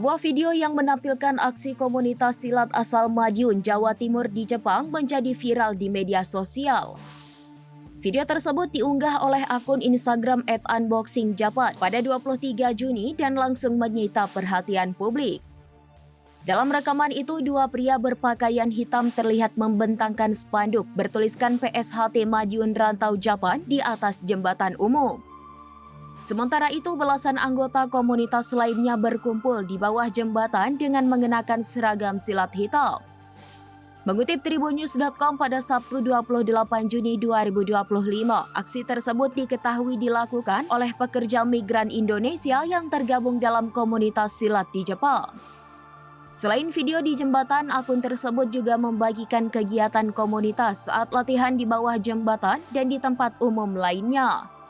Sebuah video yang menampilkan aksi komunitas silat asal Madiun, Jawa Timur di Jepang menjadi viral di media sosial. Video tersebut diunggah oleh akun Instagram @unboxingjapan pada 23 Juni dan langsung menyita perhatian publik. Dalam rekaman itu, dua pria berpakaian hitam terlihat membentangkan spanduk bertuliskan PSHT Madiun Rantau Japan di atas jembatan umum. Sementara itu, belasan anggota komunitas lainnya berkumpul di bawah jembatan dengan mengenakan seragam silat hitam. Mengutip tribunnews.com pada Sabtu 28 Juni 2025, aksi tersebut diketahui dilakukan oleh pekerja migran Indonesia yang tergabung dalam komunitas silat di Jepang. Selain video di jembatan, akun tersebut juga membagikan kegiatan komunitas saat latihan di bawah jembatan dan di tempat umum lainnya.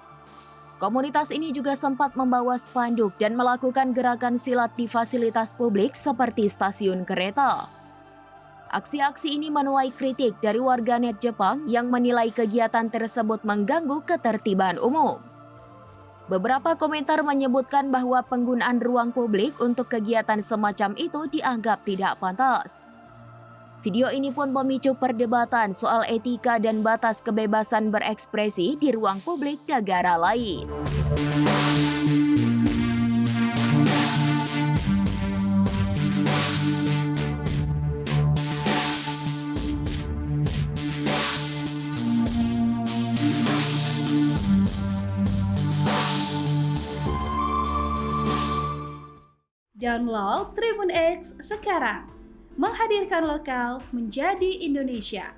Komunitas ini juga sempat membawa spanduk dan melakukan gerakan silat di fasilitas publik seperti stasiun kereta. Aksi-aksi ini menuai kritik dari warganet Jepang yang menilai kegiatan tersebut mengganggu ketertiban umum. Beberapa komentar menyebutkan bahwa penggunaan ruang publik untuk kegiatan semacam itu dianggap tidak pantas. Video ini pun memicu perdebatan soal etika dan batas kebebasan berekspresi di ruang publik negara lain. Download Tribun X sekarang, menghadirkan lokal menjadi Indonesia.